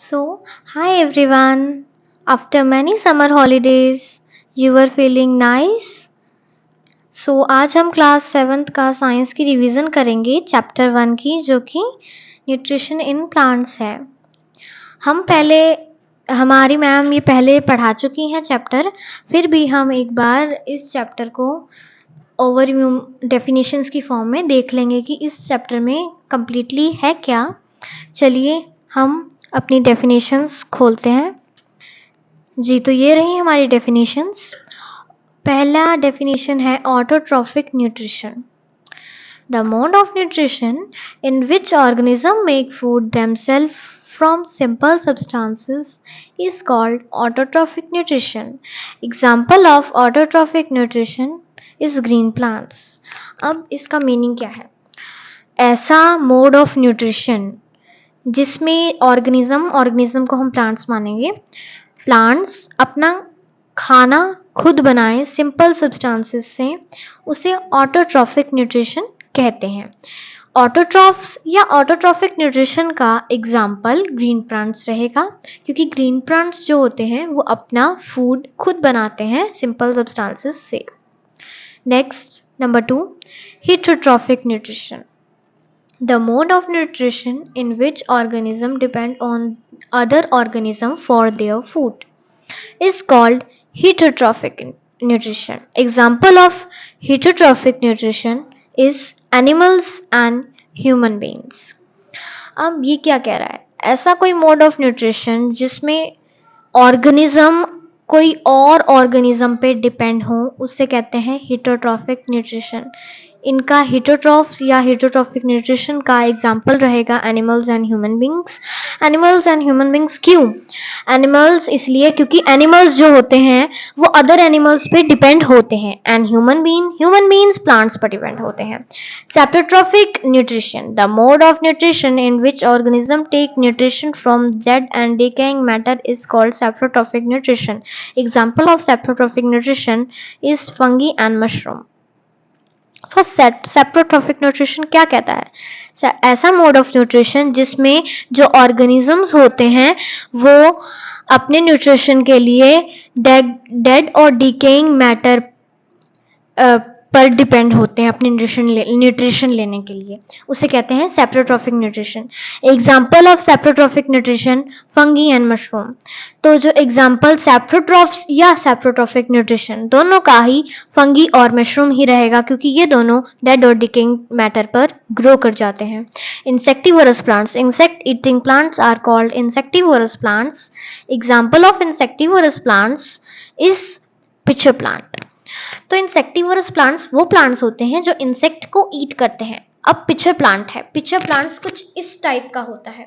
So, hi everyone. After many summer holidays, you were feeling nice? So, आज हम class 7th का science की revision करेंगे chapter 1 की जो कि न्यूट्रिशन इन प्लांट्स है। हम पहले हमारी मैम ये पहले पढ़ा चुकी हैं चैप्टर, फिर भी हम एक बार इस चैप्टर को ओवरव्यू डेफिनेशंस की फॉर्म में देख लेंगे कि इस चैप्टर में कंप्लीटली है क्या। चलिए हम अपनी डेफिनेशंस खोलते हैं। जी, तो ये रही हमारी डेफिनेशंस। पहला डेफिनेशन है autotrophic nutrition. The mode of nutrition in which organism make food themself from simple substances is called autotrophic nutrition. Example of autotrophic nutrition is green plants. अब इसका मीनिंग क्या है? ऐसा मोड ऑफ न्यूट्रिशन जिसमें organism को हम plants मानेंगे, plants अपना खाना खुद बनाएं सिंपल सब्सटेंसेस से, उसे ऑटोट्रॉफिक न्यूट्रिशन कहते हैं। ऑटोट्रॉफ्स या ऑटोट्रॉफिक न्यूट्रिशन का एग्जाम्पल ग्रीन प्लांट्स रहेगा, क्योंकि ग्रीन प्लांट्स जो होते हैं वो अपना फूड खुद बनाते हैं सिंपल सब्सटेंसेस से। Next, number 2, heterotrophic nutrition. The mode of nutrition in which organisms depend on other organisms for their food is called heterotrophic nutrition. Example of heterotrophic nutrition is animals and human beings. अब ये क्या कह रहा है? ऐसा कोई mode of nutrition जिसमें organism कोई और ऑर्गेनिज्म पे डिपेंड हो, उससे कहते हैं हेटरोट्रॉफिक न्यूट्रिशन। इनका हेटरोट्रॉफ्स या हेटरोट्रॉफिक न्यूट्रिशन का एग्जाम्पल रहेगा animals and human beings. Animals and human beings क्यों? एनिमल्स इसलिए क्योंकि एनिमल्स जो होते हैं वो अदर एनिमल्स पे डिपेंड होते हैं, एंड ह्यूमन बींग्स प्लांट्स पर डिपेंड होते हैं। Saprotrophic nutrition, the mode of nutrition in which organism take nutrition from dead and decaying matter is called saprotrophic nutrition. Example of saprotrophic nutrition is fungi and mushroom. So saprotrophic nutrition क्या कहता है? ऐसा mode of nutrition जिसमें जो organisms होते हैं वो अपने न्यूट्रिशन के लिए डेड और डिकेइंग मैटर पर डिपेंड होते हैं अपने न्यूट्रिशन लेने के लिए, उसे कहते हैं saprotrophic nutrition. Example of saprotrophic nutrition fungi and mushroom. तो जो एग्जाम्पल सेप्रोट्रॉफ्स या सेप्रोट्रॉफिक न्यूट्रिशन दोनों का ही फंगी और मशरूम ही रहेगा, क्योंकि ये दोनों डेड और डिकेइंग मैटर पर ग्रो कर जाते हैं। Insectivorous plants, insect eating plants are called insectivorous plants. Example of insectivorous plants is pitcher plant. तो इंसेक्टिवोरस प्लांट्स वो प्लांट्स होते हैं जो इंसेक्ट को ईट करते हैं। अब पिचर प्लांट है, पिचर प्लांट्स कुछ इस टाइप का होता है,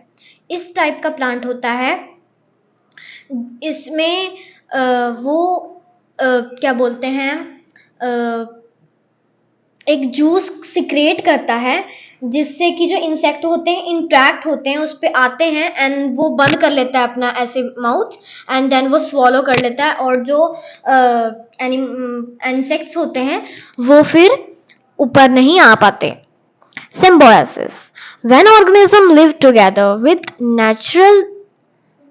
इस टाइप का प्लांट होता है। इसमें वो क्या बोलते हैं, एक जूस सिक्रेट करता है जिससे कि जो इंसेक्ट होते हैं इंट्रैक्ट होते हैं, उस पर आते हैं एंड वो बंद कर लेता है अपना ऐसे माउथ, एंड देन वो स्वॉलो कर लेता है, और जो इंसेक्ट्स होते हैं वो फिर ऊपर नहीं आ पाते। Symbiosis. When organisms live together with natural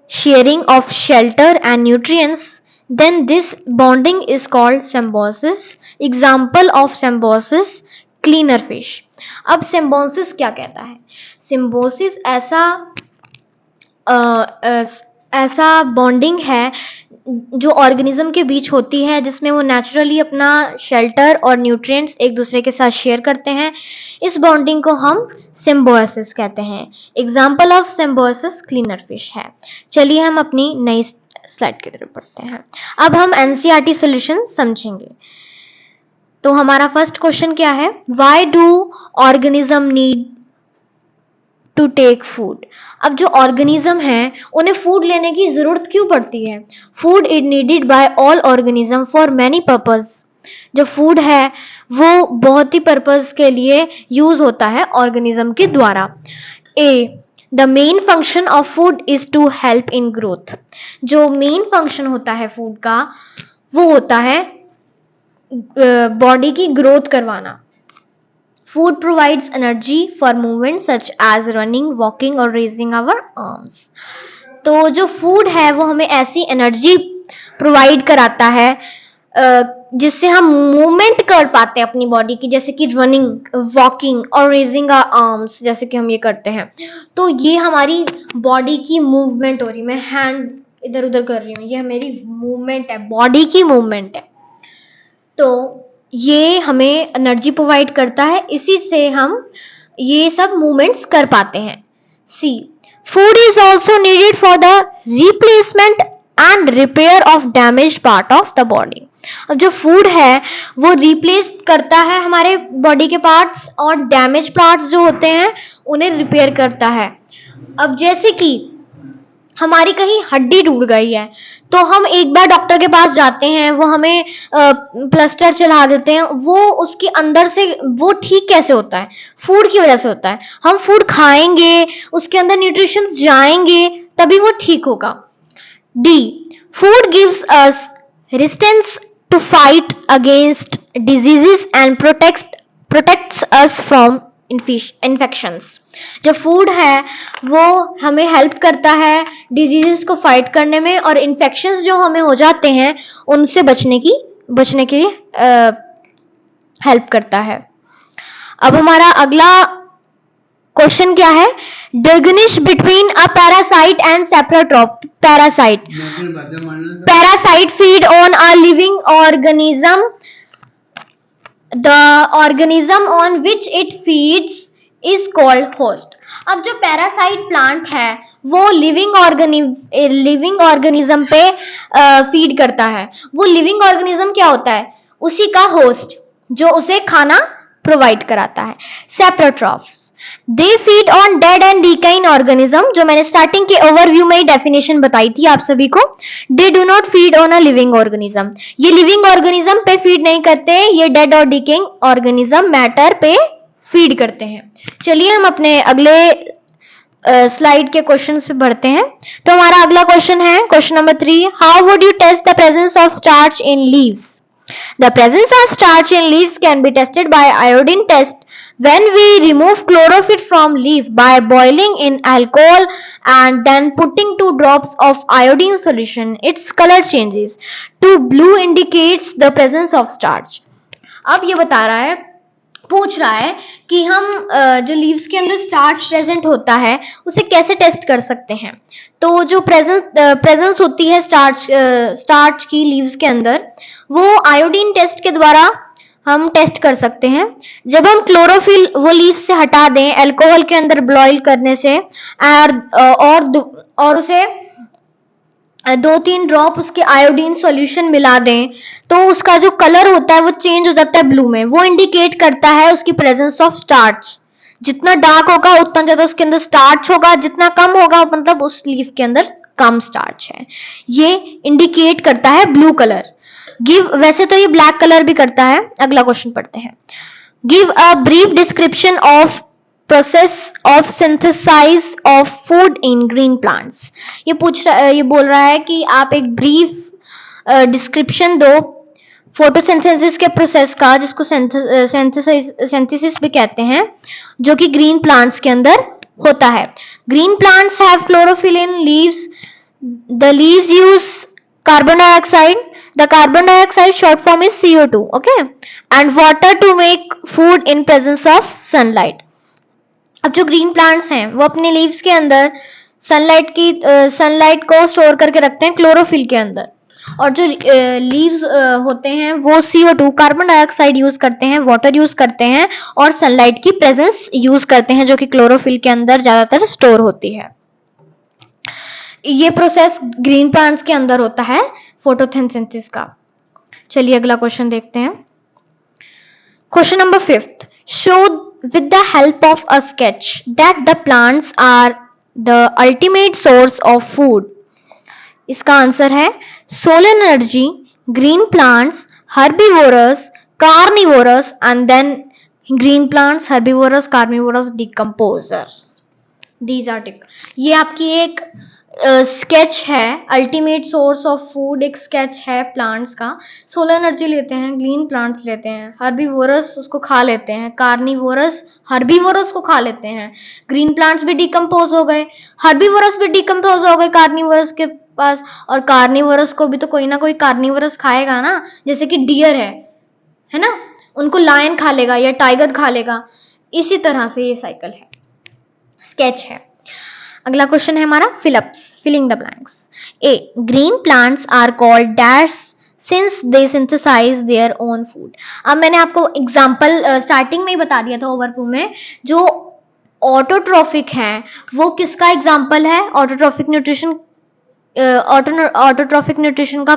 sharing of shelter and nutrients, then this bonding is called symbiosis. Example of symbiosis, cleaner fish. अब symbiosis क्या कहता है? Symbiosis ऐसा बॉन्डिंग है जो ऑर्गेनिज्म के बीच होती है, जिसमें वो नेचुरली अपना शेल्टर और न्यूट्रिएंट्स एक दूसरे के साथ शेयर करते हैं। इस बॉन्डिंग को हम सिम्बोसिस कहते हैं। Example of Symbiosis cleaner fish है। चलिए हम अपनी नई स्लाइड की तरफ बढ़ते हैं। अब हम एनसीईआरटी सॉल्यूशन समझेंगे। तो हमारा फर्स्ट क्वेश्चन क्या है? Why do organism need to take food? अब जो ऑर्गेनिज्म है उन्हें फूड लेने की जरूरत क्यों पड़ती है? Food is needed bye all organism for many purpose. जो फूड है वो बहुत ही पर्पज के लिए यूज होता है ऑर्गेनिज्म के द्वारा। A, the main function of food is to help in growth. जो मेन फंक्शन होता है फूड का वो होता है बॉडी की ग्रोथ करवाना। Food provides energy for movement such as running, walking or raising our arms. तो जो फूड है वो हमें ऐसी एनर्जी प्रोवाइड कराता है जिससे हम मूवमेंट कर पाते हैं अपनी बॉडी की, जैसे कि रनिंग, वॉकिंग और रेजिंग आवर आर्म्स, जैसे कि हम ये करते हैं। तो ये हमारी बॉडी की मूवमेंट हो रही है, मैं हैंड इधर उधर कर रही हूँ, ये मेरी मूवमेंट है, बॉडी की मूवमेंट है। तो ये हमें एनर्जी प्रोवाइड करता है, इसी से हम ये सब मूवमेंट्स कर पाते हैं। C, food is also needed for the replacement and repair of damage part of the body. अब जो फूड है वो रिप्लेस करता है हमारे बॉडी के पार्ट्स, और डैमेज पार्ट्स जो होते हैं उन्हें रिपेयर करता है। अब जैसे कि हमारी कहीं हड्डी टूट गई है तो हम एक बार डॉक्टर के पास जाते हैं, वो हमें प्लास्टर चढ़ा देते हैं, वो उसके अंदर से वो ठीक कैसे होता है? फूड की वजह से होता है। हम फूड खाएंगे, उसके अंदर न्यूट्रिशंस जाएंगे, तभी वो ठीक होगा। D, food gives us resistance to fight against diseases and protects us from infections. जो फूड है वो हमें हेल्प करता है डिजीजेस को फाइट करने में, और इन्फेक्शंस जो हमें हो जाते हैं उनसे बचने की हेल्प करता है। अब हमारा अगला क्वेश्चन क्या है? Distinguish between a parasite and saprotroph. Parasite feed on a living organism, the organism on which it feeds is called host. अब जो पैरासाइट प्लांट है वो लिविंग ऑर्गेनिज्म पे फीड करता है। वो लिविंग ऑर्गेनिज्म क्या होता है? उसी का होस्ट, जो उसे खाना प्रोवाइड कराता है। Saprotrophs, they feed on dead and decaying organism, जो मैंने स्टार्टिंग के ओवरव्यू में ही डेफिनेशन बताई थी आप सभी को। They do not feed on a living organism, ये लिविंग ऑर्गेनिज्म पे फीड नहीं करते, ये डेड और डिकेइंग ऑर्गेनिज्म मैटर पे फीड करते हैं। चलिए हम अपने अगले स्लाइड के क्वेश्चन पे बढ़ते हैं। तो हमारा अगला क्वेश्चन है question number 3, how would you test the presence of starch in leaves? The presence of starch in leaves can be tested by iodine test. When we remove chlorophyll from leaf by boiling in alcohol and then putting 2 drops of iodine solution, its color changes to blue, indicates the presence of starch. अब ये बता रहा है, पूछ रहा है कि हम जो लीव्स के अंदर स्टार्च प्रेजेंट होता है उसे कैसे टेस्ट कर सकते हैं। तो जो प्रेजेंस होती है स्टार्च की लीव्स के अंदर, वो आयोडीन टेस्ट के द्वारा हम टेस्ट कर सकते हैं। जब हम क्लोरोफिल वो लीव से हटा दें अल्कोहल के अंदर बॉईल करने से, और उसे 2-3 ड्रॉप उसके आयोडीन सॉल्यूशन मिला दें, तो उसका जो कलर होता है वो चेंज हो जाता है ब्लू में। वो इंडिकेट करता है उसकी प्रेजेंस ऑफ स्टार्च। जितना डार्क होगा उतना ज्यादा उसके अंदर स्टार्च होगा, जितना कम होगा मतलब उस लीफ के अंदर कम स्टार्च है। ये इंडिकेट करता है ब्लू कलर। वैसे तो ये ब्लैक कलर भी करता है। अगला क्वेश्चन पढ़ते हैं। Give a brief description of process of synthesize of food in green plants. ये बोल रहा है कि आप एक ब्रीफ डिस्क्रिप्शन दो फोटोसिंथेसिस के प्रोसेस का, जिसको सिंथेसिस भी कहते हैं, जो कि ग्रीन प्लांट्स के अंदर होता है। Green plants have chlorophyll in leaves. The leaves use carbon dioxide. The carbon dioxide short form is CO2, okay, and water to make food in presence of sunlight. अब जो ग्रीन प्लांट्स हैं वो अपने leaves के अंदर sunlight को store करके रखते हैं क्लोरोफिल के अंदर, और जो लीव्स होते हैं वो CO2 कार्बन डाइऑक्साइड यूज करते हैं, वाटर यूज करते हैं, और सनलाइट की प्रेजेंस यूज करते हैं, जो कि क्लोरोफिल के अंदर ज्यादातर स्टोर होती है। ये प्रोसेस ग्रीन प्लांट्स के अंदर होता है फोटोसिंथेसिस का। चलिए अगला क्वेश्चन देखते हैं। Question number 5, show with the help of a sketch that the plants are the ultimate source of food. इसका आंसर है solar energy, green plants, herbivorous, carnivorous, and then green plants, herbivorous, carnivorous, decomposers. These are ये आपकी एक sketch है, ultimate source of food एक sketch है plants का। Solar energy लेते हैं, ग्रीन प्लांट्स लेते हैं, हर्बीवोरस उसको खा लेते हैं, कार्निवोरस हर्बीवोरस को खा लेते हैं। ग्रीन प्लांट्स भी डिकम्पोज हो गए, हर्बीवोरस भी डिकम्पोज हो गए कार्निवोरस के पास, और कार्निवोरस को भी तो कोई ना कोई कार्निवोरस खाएगा ना, जैसे कि डियर है ना, उनको लायन खा लेगा या टाइगर खा लेगा। इसी तरह से ये साइकिल है, स्केच है। अगला क्वेश्चन है हमारा filling the blanks. A, green plants are called dash since they synthesize their own food. अब मैंने आपको एग्जांपल स्टार्टिंग में ही बता दिया था ओवरव्यू में, जो ऑटोट्रॉफिक है वो किसका एग्जांपल है? ऑटोट्रॉफिक न्यूट्रिशन, ऑटोट्रॉफिक न्यूट्रिशन का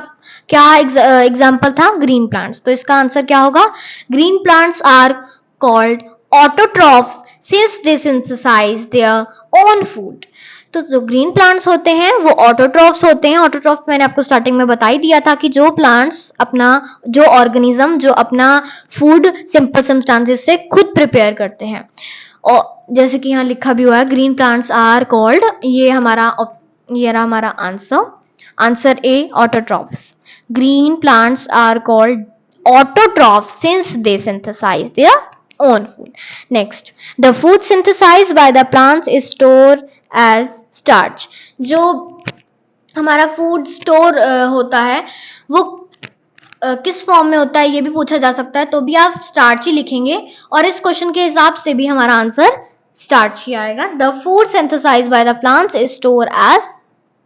क्या एग्जांपल था? Green plants. तो इसका आंसर क्या होगा? Green plants are called autotrophs since they synthesize their own food. तो जो ग्रीन प्लांट्स होते हैं वो ऑटोट्रॉफ्स होते हैं। ऑटोट्रॉफ मैंने आपको स्टार्टिंग में बता ही दिया था कि जो प्लांट्स अपना, जो ऑर्गेनिज्म जो अपना फूड सिंपल सब्सटेंसेस से खुद प्रिपेयर करते हैं। और जैसे कि यहाँ लिखा भी हुआ है ग्रीन प्लांट्स आर कॉल्ड, ये रहा हमारा answer A, autotrophs. Green plants are called autotrophs since they synthesize their own food. Next, the food synthesized by the plants is stored as starch. जो हमारा फूड स्टोर होता है वो किस form में होता है ये भी पूछा जा सकता है, तो भी आप स्टार्च ही लिखेंगे और इस क्वेश्चन के हिसाब से भी हमारा आंसर स्टार्च ही आएगा। The food synthesize by the plants is store as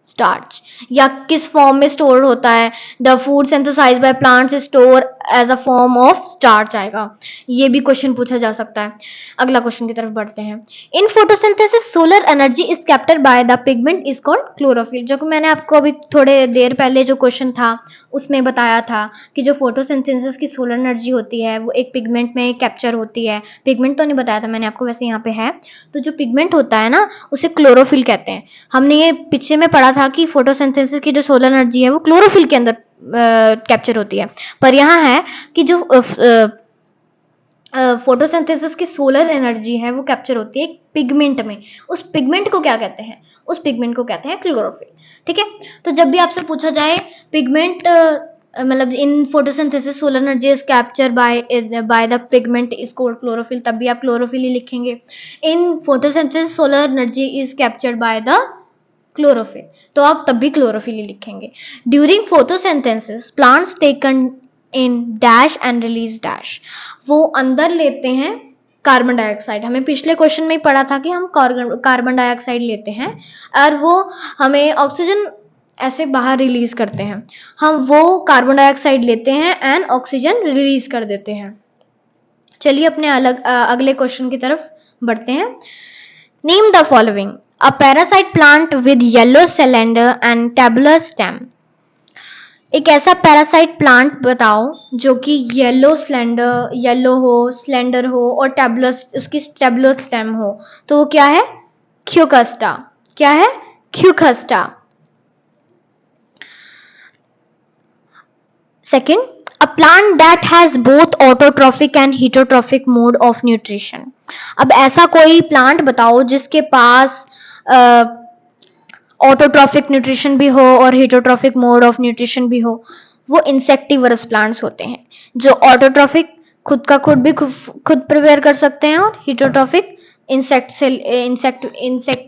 starch. या किस फॉर्म में स्टोर होता है? The food synthesize by plants store as a form of starch आएगा। ये भी क्वेश्चन पूछा जा सकता है। अगला क्वेश्चन की तरफ बढ़ते हैं। In photosynthesis solar energy is captured by the pigment is called chlorophyll. जो कि मैंने आपको अभी थोड़े देर पहले जो क्वेश्चन था उसमें बताया था कि जो फोटोसिंथेसिस की सोलर एनर्जी होती है वो एक पिगमेंट में कैप्चर होती है। पिगमेंट तो नहीं बताया था मैंने आपको, वैसे यहाँ पे है। तो जो पिगमेंट होता है ना उसे क्लोरोफिल कहते हैं। हमने ये पीछे में पढ़ा था कि फोटोसिंथेसिस की जो सोलर एनर्जी है वो क्लोरोफिल के अंदर कैप्चर होती है, पर यहाँ है कि जो फोटोसिंथेसिस की सोलर एनर्जी है वो कैप्चर होती है पिगमेंट में। उस पिगमेंट को क्या कहते हैं? उस पिगमेंट को कहते हैं क्लोरोफिल। ठीक है, तो जब भी आपसे पूछा जाए पिगमेंट मतलब in photosynthesis solar energy is capture by the pigment is called chlorophyll, तब भी आप क्लोरोफिल ही लिखेंगे। In photosynthesis solar energy is captured by the chlorophyll, तो आप तब भी क्लोरोफिल ही लिखेंगे। During photosynthesis plants taken in dash and release dash. वो अंदर लेते हैं कार्बन डाइऑक्साइड। हमें पिछले क्वेश्चन में ही पढ़ा था कि हम कार्बन डाइऑक्साइड लेते हैं और वो हमें ऑक्सीजन ऐसे बाहर रिलीज करते हैं। हम वो कार्बन डाइऑक्साइड लेते हैं एंड ऑक्सीजन रिलीज कर देते हैं। चलिए अपने अगले क्वेश्चन की तरफ बढ़ते हैं। Name the following. A parasite plant with yellow cylinder and tabular stem. एक ऐसा पैरासाइट प्लांट बताओ जो कि येलो हो, स्लेंडर हो और उसकी टेबुलर स्टेम हो। तो वो क्या है? क्यूकस्टा। क्या है? Cuscuta. Second, a plant that has both autotrophic and heterotrophic mode of nutrition. अब ऐसा कोई प्लांट बताओ जिसके पास ऑटोट्रॉफिक न्यूट्रिशन भी हो और हेटरोट्रॉफिक मोड ऑफ न्यूट्रिशन भी हो। वो इंसेक्टिवरस प्लांट्स होते हैं। जो ऑटोट्रॉफिक खुद का खुद भी खुद प्रिपेयर कर सकते हैं और हेटरोट्रॉफिक इंसेक्ट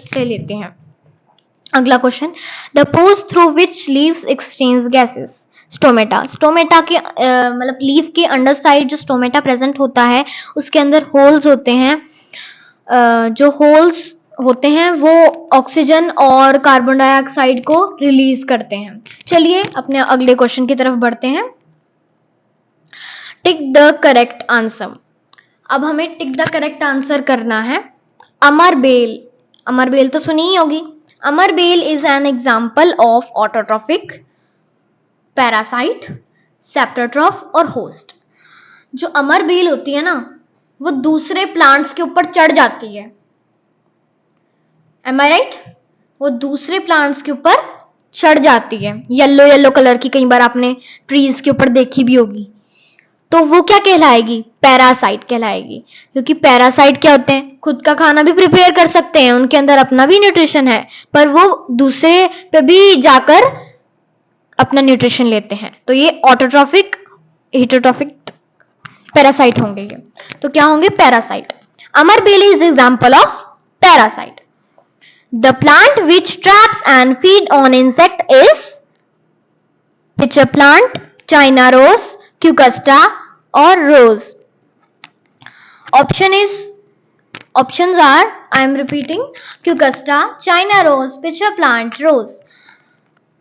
से लेते हैं। अगला question, the pores through which leaves exchange gases. Stomata. Stomata के मतलब लीफ के अंडर साइड जो स्टोमेटा प्रेजेंट होता है उसके अंदर होल्स होते हैं। जो होल्स होते हैं वो ऑक्सीजन और कार्बन डाइऑक्साइड को रिलीज करते हैं। चलिए अपने अगले क्वेश्चन की तरफ बढ़ते हैं। Tick the correct answer. अब हमें टिक द करेक्ट आंसर करना है। अमरबेल। अमरबेल तो सुनी ही होगी। अमरबेल is an example of autotrophic, parasite, saprotroph और होस्ट। जो अमरबेल होती है ना वो दूसरे प्लांट्स के ऊपर चढ़ जाती है। Am I right? वो दूसरे प्लांट्स के ऊपर चढ़ जाती है। येलो येलो कलर की, कई बार आपने ट्रीज के ऊपर देखी भी होगी। तो वो क्या कहलाएगी? पैरासाइट कहलाएगी। क्योंकि पैरासाइट क्या होते हैं? खुद का खाना भी प्रिपेयर कर सकते हैं, उनके अंदर अपना भी न्यूट्रिशन है, पर वो दूसरे पे भी जाकर अपना न्यूट्रिशन लेते हैं। तो ये ऑटोट्रॉफिक, हेटरोट्रॉफिक पैरासाइट होंगे ये। तो क्या होंगे? पैरासाइट। अमरबेल is example of parasite. The plant which traps and feed on insect is pitcher plant, China rose, Cuscuta और rose. Options are, I am repeating, Cuscuta, China rose, pitcher plant, rose.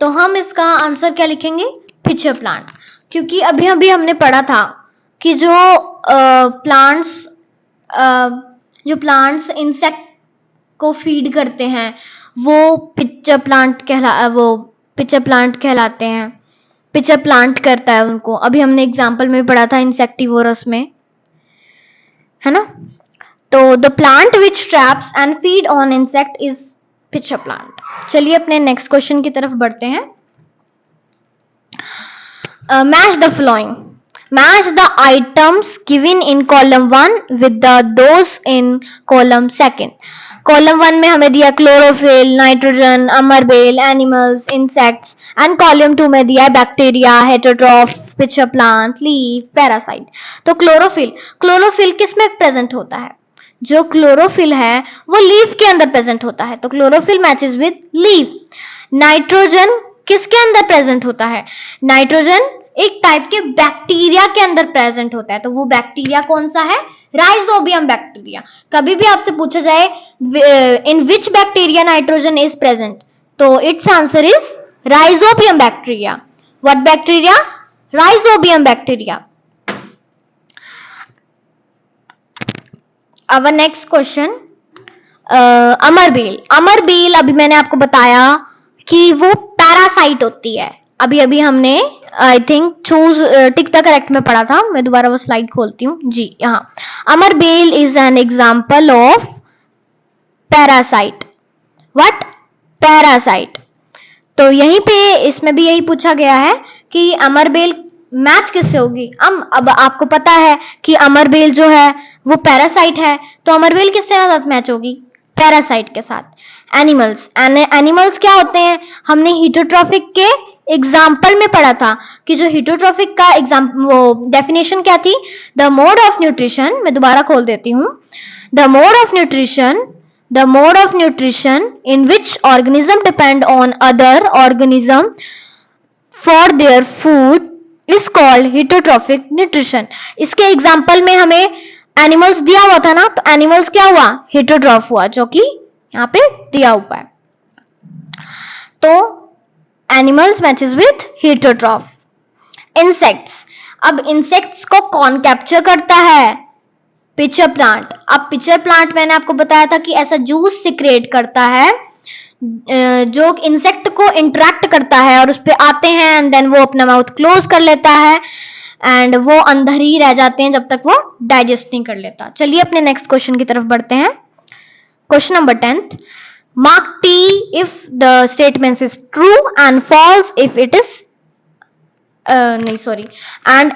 तो हम इसका answer क्या लिखेंगे? Pitcher plant. क्योंकि अभी अभी हमने पढ़ा था कि जो प्लांट्स इंसेक्ट को फीड करते हैं वो पिचर प्लांट कहलाते हैं। पिचर प्लांट करता है उनको। अभी हमने एग्जाम्पल में पढ़ा था इंसेक्टिवोरस में, है ना? तो the plant which traps and feed on insect is pitcher plant. चलिए अपने नेक्स्ट क्वेश्चन की तरफ बढ़ते हैं। Match the following. Match the items given in column 1 with those in column 2. Column 1 में हमें दिया क्लोरोफिल, नाइट्रोजन, अमरबेल, एनिमल्स, इंसेक्ट्स, एंड कॉलम 2 में दिया bacteria, heterotroph, pitcher plant, leaf, parasite. तो क्लोरोफिल किस में प्रेजेंट होता है? जो क्लोरोफिल है वो लीफ के अंदर प्रेजेंट होता है, तो chlorophyll matches with leaf. Nitrogen किसके अंदर प्रेजेंट होता है? नाइट्रोजन एक टाइप के बैक्टीरिया के अंदर प्रेजेंट होता है, तो वो बैक्टीरिया कौन सा है? Rhizobium bacteria. कभी भी आपसे पूछा जाए in which bacteria nitrogen is present, तो it's answer is rhizobium bacteria. What bacteria? Rhizobium bacteria. Our next question, अमरबेल अभी मैंने आपको बताया कि वो पैरासाइट होती है। अभी अभी हमने I think choose tick the correct में पढ़ा था। मैं दोबारा वो स्लाइड खोलती हूँ जी। यहाँ अमरबेल is an example of parasite. What? Parasite. तो यहीं पे इसमें भी यही पूछा गया है कि अमरबेल मैच किससे होगी। अब आपको पता है कि अमरबेल जो है वो पैरासाइट है, तो अमरबेल किससे साथ मैच होगी? पैरासाइट के साथ। एनिमल्स क्या होते हैं? हमने हीटरोट्रॉफिक के एग्जाम्पल में पढ़ा था कि जो हीटरोट्रॉफिक का वो डेफिनेशन क्या थी? The mode of nutrition. मैं दोबारा खोल देती हूँ। The mode of nutrition in which organism depend on other organism for their food is called heterotrophic nutrition. इसके एग्जाम्पल में हमें एनिमल्स दिया हुआ था ना, तो एनिमल्स क्या हुआ? हेटरोट्रॉफ हुआ, जो कि यहाँ पे दिया हुआ है। तो animals matches with heterotroph. Insects, अब इंसेक्ट्स को कौन कैप्चर करता है? Pitcher plant. अब पिचर प्लांट मैंने आपको बताया था कि ऐसा जूस सिक्रेट करता है जो इंसेक्ट को इंटरेक्ट करता है और उस पे आते हैं एंड देन वो अपना माउथ क्लोज कर लेता है एंड वो अंदर ही रह जाते हैं जब तक वो डाइजेस्ट नहीं कर लेता। चलिए अपने नेक्स्ट क्वेश्चन की तरफ बढ़ते हैं। Question number 10, mark T if the statement is true and false if it is and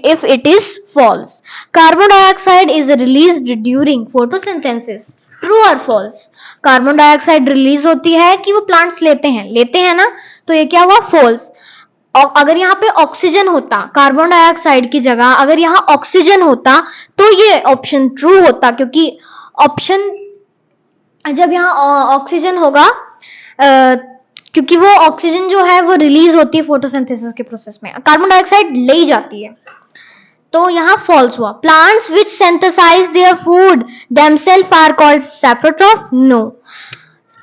if it is false. Carbon dioxide is released during photosynthesis. True or false? Carbon dioxide release होती है कि वो plants लेते हैं ना, तो ये क्या हुआ? फॉल्स। और अगर यहाँ पे ऑक्सीजन होता, कार्बन डाइऑक्साइड की जगह अगर यहाँ ऑक्सीजन होता तो ये ऑप्शन ट्रू होता, क्योंकि ऑप्शन जब यहाँ ऑक्सीजन होगा क्योंकि वो ऑक्सीजन जो है वो रिलीज होती है फोटोसिंथेसिस के प्रोसेस में, कार्बन डाइऑक्साइड ले जाती है, तो यहाँ फॉल्स हुआ। Plants which synthesise their food themselves are called saprotroph. No,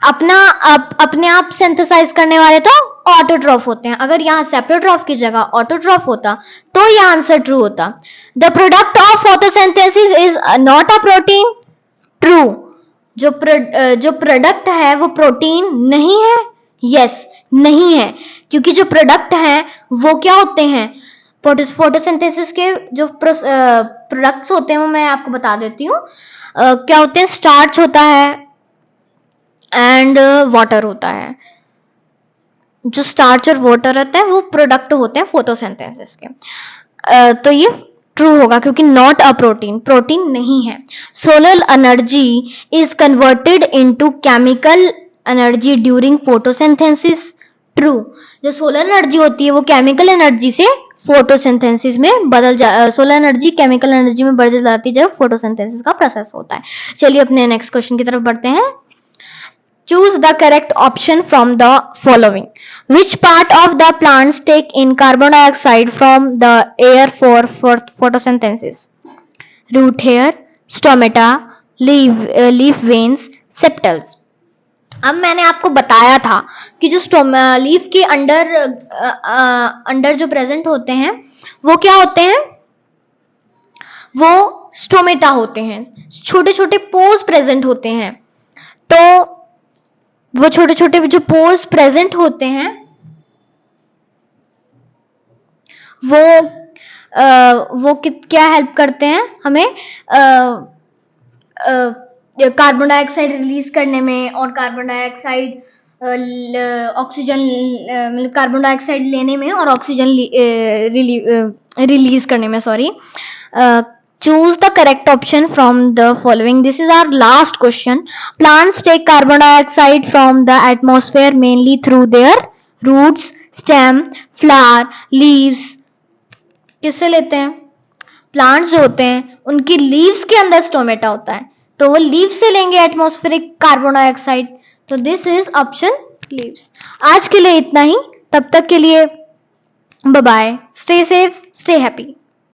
अपने आप सिंथेसाइज करने वाले तो ऑटोट्रॉफ होते हैं। अगर यहाँ सेप्रोट्रॉफ की जगह ऑटोट्रॉफ होता तो ये आंसर ट्रू होता। The product of photosynthesis is not a protein. True. जो प्रोडक्ट है वो प्रोटीन नहीं है। यस, नहीं है, क्योंकि जो प्रोडक्ट हैं वो क्या होते हैं? फोटोसिंथेसिस के जो प्रोडक्ट्स होते हैं वो मैं आपको बता देती हूँ क्या होते हैं। स्टार्च होता है एंड वाटर होता है। जो स्टार्च और वाटर रहता है वो प्रोडक्ट होते हैं फोटोसिंथेसिस के। तो ये ट्रू होगा क्योंकि नॉट अ प्रोटीन, प्रोटीन नहीं है। Solar energy is converted into chemical energy during photosynthesis, true. जो सोलर एनर्जी होती है वो केमिकल एनर्जी से फोटोसिंथेसिस में बदल सोलर एनर्जी केमिकल एनर्जी में बदल जाती है जब फोटोसिंथेसिस का प्रोसेस होता है। चलिए अपने नेक्स्ट क्वेश्चन की तरफ बढ़ते हैं। Choose the correct option from the following. Which part of the plants take in carbon dioxide from the air for photosynthesis? Root hair, stomata, leaf veins, sepals. अब मैंने आपको बताया था कि जो लीफ के अंडर जो प्रेजेंट होते हैं वो क्या होते हैं, वो स्टोमेटा होते हैं। छोटे छोटे पोर्स प्रेजेंट होते हैं। तो वो छोटे छोटे जो पोर्स प्रेजेंट होते हैं वो क्या हेल्प करते हैं हमें कार्बन डाइऑक्साइड रिलीज करने में, और कार्बन डाइऑक्साइड ऑक्सीजन मतलब कार्बन डाइऑक्साइड लेने में और ऑक्सीजन रिलीज करने में। Sorry, choose the correct option from the following. This is our last question. Plants take carbon dioxide from the atmosphere mainly through their roots, stem, flower, leaves. किससे लेते हैं? Plants जो होते हैं उनकी लीव्स के अंदर स्टोमेटा होता है, तो वो लीव्स से लेंगे एटमॉस्फेरिक कार्बन डाइऑक्साइड। तो दिस इज ऑप्शन लीव्स। आज के लिए इतना ही, तब तक के लिए bye bye, stay safe, stay happy.